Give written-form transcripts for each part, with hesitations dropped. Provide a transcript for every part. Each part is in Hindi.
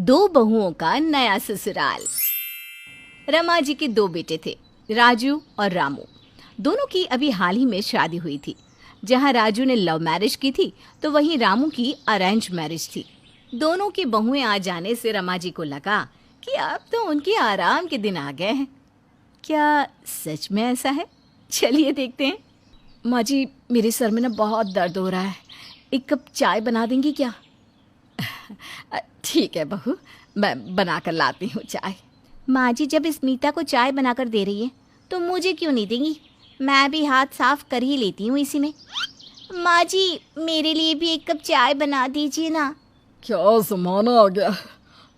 दो बहुओं का नया ससुराल। रमा जी के दो बेटे थे, राजू और रामू। दोनों की अभी हाल ही में शादी हुई थी। जहां राजू ने लव मैरिज की थी तो वहीं रामू की अरेंज मैरिज थी। दोनों की बहुएं आ जाने से रमा जी को लगा कि अब तो उनके आराम के दिन आ गए हैं। क्या सच में ऐसा है? चलिए देखते हैं। माँ जी, मेरे सर में ना बहुत दर्द हो रहा है, एक कप चाय बना देंगी क्या? ठीक है बहू, मैं बना कर लाती हूँ चाय। माँ जी, जब इस मीता को चाय बनाकर दे रही है तो मुझे क्यों नहीं देंगी? मैं भी हाथ साफ कर ही लेती हूँ इसी में। माँ जी, मेरे लिए भी एक कप चाय बना दीजिए ना। क्या जमाना आ गया है,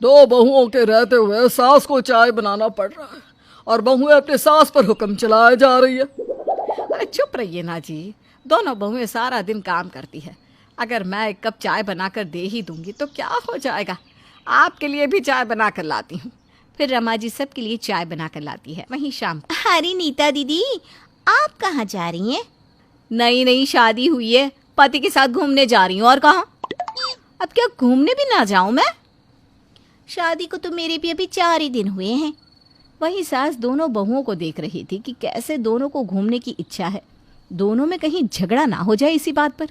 दो बहुओं के रहते हुए सास को चाय बनाना पड़ रहा है और बहुएं अपने सास पर हुक्म चलाए जा रही है। अरे चुप रहिए ना जी, दोनों बहुएं सारा दिन काम करती है। अगर मैं एक कप चाय बनाकर दे ही दूंगी तो क्या हो जाएगा? आपके लिए भी चाय बना कर लाती हूँ। फिर रमा जी सबके लिए चाय बना कर लाती है। वहीं शाम। अरे नीता दीदी, आप कहाँ जा रही हैं? नई नई शादी हुई है, पति के साथ घूमने जा रही हूँ। और कहाँ? अब क्या घूमने भी ना जाऊँ मैं? शादी को तो मेरे भी अभी 4 ही दिन हुए हैं। वही सास दोनों बहुओं को देख रही थी कि कैसे दोनों को घूमने की इच्छा है। दोनों में कहीं झगड़ा ना हो जाए इसी बात पर।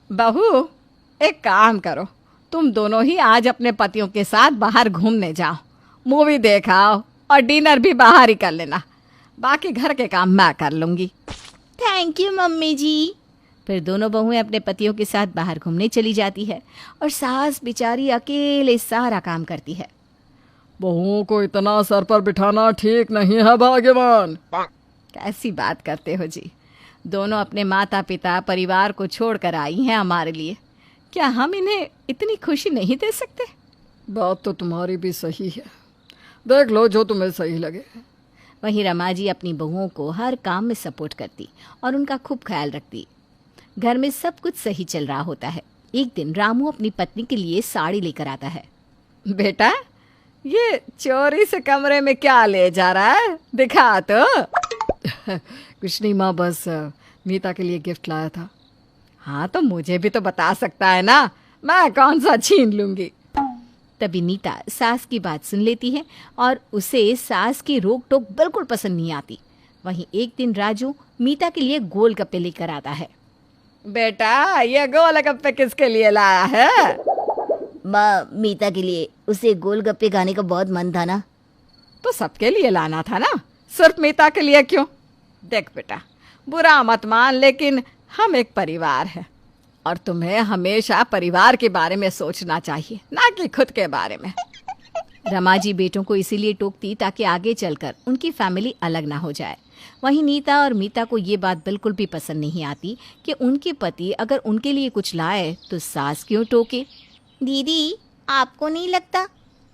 बहू, एक काम करो, तुम दोनों ही आज अपने पतियों के साथ बाहर घूमने जाओ, मूवी देखाओ और डिनर भी बाहर ही कर लेना। बाकी घर के काम मैं कर लूंगी। थैंक यू मम्मी जी। फिर दोनों बहुएं अपने पतियों के साथ बाहर घूमने चली जाती है और सास बेचारी अकेले सारा काम करती है। बहुओं को इतना सर पर बिठाना ठीक नहीं है भाग्यवान। कैसी बात करते हो जी? दोनों अपने माता पिता परिवार को छोड़कर आई हैं हमारे लिए। क्या हम इन्हें इतनी खुशी नहीं दे सकते? बात तो तुम्हारी भी सही है, देख लो जो तुम्हें सही लगे। वहीं रमा जी अपनी बहुओं को हर काम में सपोर्ट करती और उनका खूब ख्याल रखती। घर में सब कुछ सही चल रहा होता है। एक दिन रामू अपनी पत्नी के लिए साड़ी लेकर आता है। बेटा, ये चोरी से कमरे में क्या ले जा रहा है? दिखा तो। कुछ नहीं माँ, बस नीता के लिए गिफ्ट लाया था। हाँ तो मुझे भी तो बता सकता है ना, मैं कौन सा छीन लूंगी। तभी नीता सास की बात सुन लेती है और उसे सास की रोक टोक बिल्कुल पसंद नहीं आती। वहीं एक दिन राजू मीता के लिए गोलगप्पे लेकर आता है। बेटा, ये गोलगप्पे किसके लिए लाया है? माँ, मीता के लिए। उसे गोलगप्पे खाने का बहुत मन था ना। तो सबके लिए लाना था ना, सिर्फ मीता के लिए क्यों? देख बेटा, बुरा मत मान, लेकिन हम एक परिवार है और तुम्हें हमेशा परिवार के बारे में सोचना चाहिए, ना कि खुद के बारे में। रमा जी बेटों को इसीलिए टोकती ताकि आगे चलकर उनकी फैमिली अलग ना हो जाए। वहीं नीता और मीता को ये बात बिल्कुल भी पसंद नहीं आती कि उनके पति अगर उनके लिए कुछ लाए तो सास क्यों टोके। दीदी, आपको नहीं लगता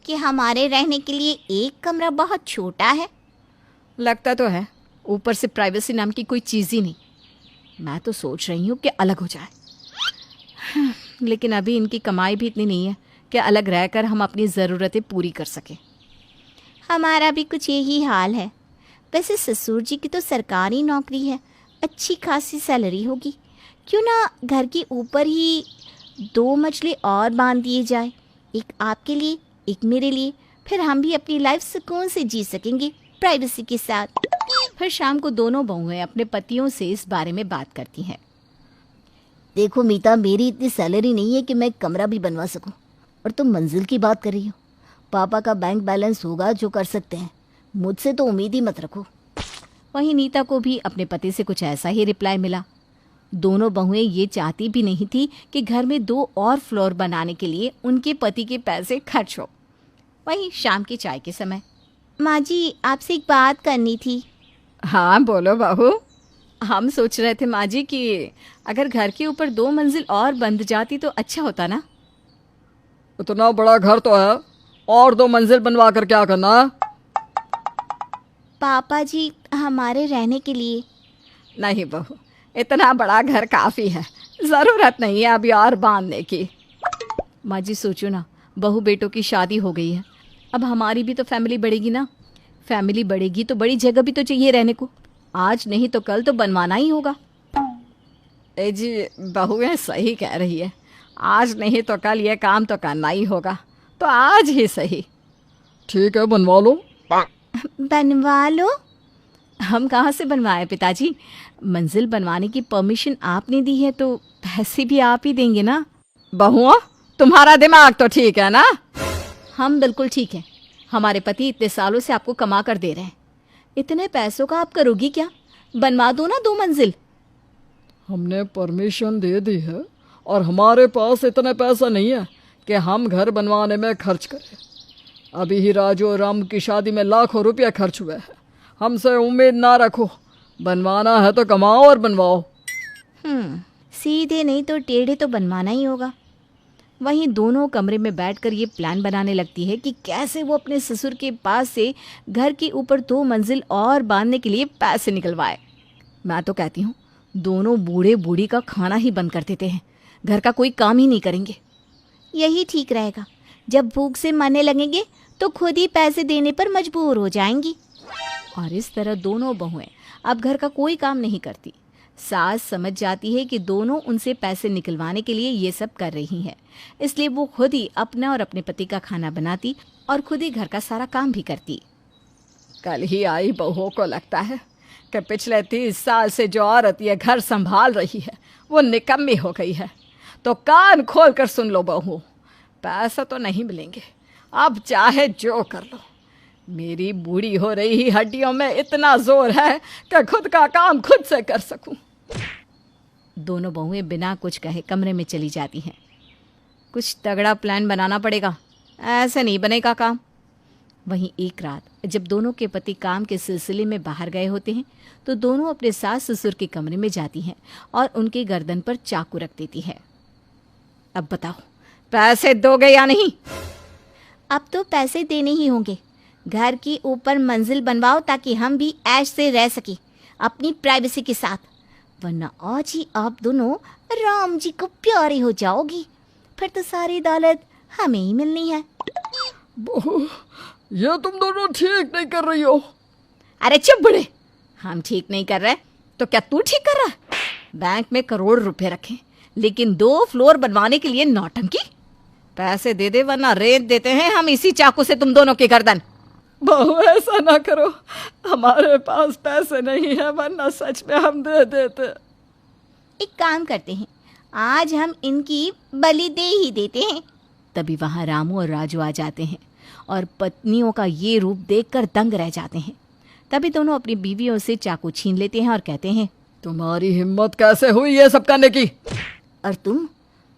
कि हमारे रहने के लिए एक कमरा बहुत छोटा है? लगता तो है, ऊपर से प्राइवेसी नाम की कोई चीज़ ही नहीं। मैं तो सोच रही हूँ कि अलग हो जाए, लेकिन अभी इनकी कमाई भी इतनी नहीं है कि अलग रहकर हम अपनी ज़रूरतें पूरी कर सकें। हमारा भी कुछ यही हाल है। वैसे ससुर जी की तो सरकारी नौकरी है, अच्छी खासी सैलरी होगी। क्यों ना घर के ऊपर ही 2 मंजिलें और बांध दिए जाए, एक आपके लिए, एक मेरे लिए। फिर हम भी अपनी लाइफ सुकून से जी सकेंगे, प्राइवेसी के साथ। फिर शाम को दोनों बहुएं अपने पतियों से इस बारे में बात करती हैं। देखो मीता, मेरी इतनी सैलरी नहीं है कि मैं कमरा भी बनवा सकूं, और तुम मंजिल की बात कर रही हो। पापा का बैंक बैलेंस होगा जो कर सकते हैं, मुझसे तो उम्मीद ही मत रखो। वहीं नीता को भी अपने पति से कुछ ऐसा ही रिप्लाई मिला। दोनों बहुएं ये चाहती भी नहीं थी कि घर में 2 और फ्लोर बनाने के लिए उनके पति के पैसे खर्च हो। वहीं शाम की चाय के समय। माँ जी, आपसे एक बात करनी थी। हाँ बोलो बहू। हम सोच रहे थे माँ जी कि अगर घर के ऊपर 2 मंजिल और बन जाती तो अच्छा होता ना। इतना बड़ा घर तो है, और 2 मंजिल बनवा कर क्या करना है? पापा जी, हमारे रहने के लिए। नहीं बहू, इतना बड़ा घर काफ़ी है, ज़रूरत नहीं है अभी और बांधने की। माँ जी सोचो ना, बहू बेटों की शादी हो गई है, अब हमारी भी तो फैमिली बढ़ेगी ना। फैमिली बढ़ेगी तो बड़ी जगह भी तो चाहिए रहने को। आज नहीं तो कल तो बनवाना ही होगा। ए जी, बहुएं सही कह रही है, आज नहीं तो कल ये काम तो करना ही होगा। तो आज ही सही। ठीक है, बनवा लो। बनवा लो? हम कहाँ से बनवाए पिताजी? मंजिल बनवाने की परमिशन आपने दी है तो पैसे भी आप ही देंगे ना। बहुओं, तुम्हारा दिमाग तो ठीक है ना? हम बिल्कुल ठीक हैं। हमारे पति इतने सालों से आपको कमा कर दे रहे हैं, इतने पैसों का आप करोगी क्या? बनवा दो ना 2 मंजिल। हमने परमिशन दे दी है और हमारे पास इतना पैसा नहीं है कि हम घर बनवाने में खर्च करें। अभी ही राजू और राम की शादी में लाखों रुपया खर्च हुए हैं। हमसे उम्मीद ना रखो, बनवाना है तो कमाओ और बनवाओ। सीधे नहीं तो टेढ़े तो बनवाना ही होगा। वहीं दोनों कमरे में बैठकर ये प्लान बनाने लगती है कि कैसे वो अपने ससुर के पास से घर के ऊपर 2 मंजिल और बांधने के लिए पैसे निकलवाए। मैं तो कहती हूँ दोनों बूढ़े बूढ़ी का खाना ही बंद कर देते हैं, घर का कोई काम ही नहीं करेंगे। यही ठीक रहेगा। जब भूख से मरने लगेंगे तो खुद ही पैसे देने पर मजबूर हो जाएंगी। और इस तरह दोनों बहुएं अब घर का कोई काम नहीं करती। सास समझ जाती है कि दोनों उनसे पैसे निकलवाने के लिए ये सब कर रही हैं, इसलिए वो खुद ही अपना और अपने पति का खाना बनाती और खुद ही घर का सारा काम भी करती। कल ही आई बहुओं को लगता है कि पिछले 30 साल से जो औरत ये घर संभाल रही है वो निकम्मी हो गई है। तो कान खोल कर सुन लो बहुओं, पैसा तो नहीं मिलेंगे, अब चाहे जो कर लो। मेरी बूढ़ी हो रही हड्डियों में इतना जोर है कि खुद का काम खुद से कर सकूं। दोनों बहुएं बिना कुछ कहे कमरे में चली जाती हैं। कुछ तगड़ा प्लान बनाना पड़ेगा, ऐसे नहीं बनेगा काम। वहीं एक रात जब दोनों के पति काम के सिलसिले में बाहर गए होते हैं तो दोनों अपने सास ससुर के कमरे में जाती हैं और उनके गर्दन पर चाकू रख देती है। अब बताओ, पैसे दोगे या नहीं? अब तो पैसे देने ही होंगे। घर की ऊपर मंजिल बनवाओ ताकि हम भी ऐश से रह सके अपनी प्राइवेसी के साथ, वरना आज ही आप दोनों राम जी को प्यारे हो जाओगी। फिर तो सारी दौलत हमें ही मिलनी है। बहू, ये तुम दोनों ठीक नहीं कर रही हो। अरे चुप बुढ़े, हम ठीक नहीं कर रहे तो क्या तू ठीक कर रहा है? बैंक में करोड़ रुपए रखे लेकिन 2 फ्लोर बनवाने के लिए नौटंकी। पैसे दे दे वरना रेत देते हैं हम इसी चाकू से तुम दोनों की गर्दन। बहू, ऐसा ना करो, हमारे पास पैसे नहीं है, वरना सच में हम दे देते। एक काम करते हैं, आज हम इनकी बलि दे ही देते हैं। तभी वहाँ रामू और राजू आ जाते हैं और पत्नियों का ये रूप देखकर दंग रह जाते हैं। तभी दोनों अपनी बीवियों से चाकू छीन लेते हैं और कहते हैं, तुम्हारी हिम्मत कैसे हुई ये सब करने की? और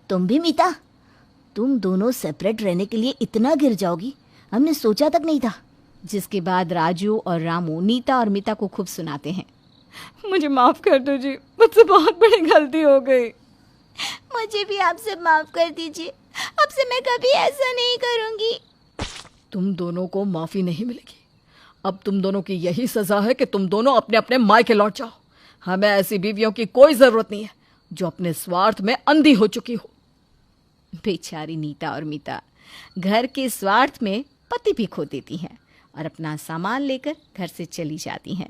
तुम भी मीता, तुम दोनों सेपरेट रहने के लिए इतना गिर जाओगी हमने सोचा तक नहीं था। जिसके बाद राजू और रामू नीता और मीता को खूब सुनाते हैं। मुझे माफ कर दो जी, मुझसे बहुत बड़ी गलती हो गई। मुझे भी आपसे माफ कर दीजिए, अब से मैं कभी ऐसा नहीं करूंगी। तुम दोनों को माफी नहीं मिलेगी। अब तुम दोनों की यही सजा है कि तुम दोनों अपने अपने मायके लौट जाओ। हमें ऐसी बीवियों की कोई जरूरत नहीं है जो अपने स्वार्थ में अंधी हो चुकी हो। बेचारी नीता और मीता घर के स्वार्थ में पति भी खो देती हैं और अपना सामान लेकर घर से चली जाती हैं।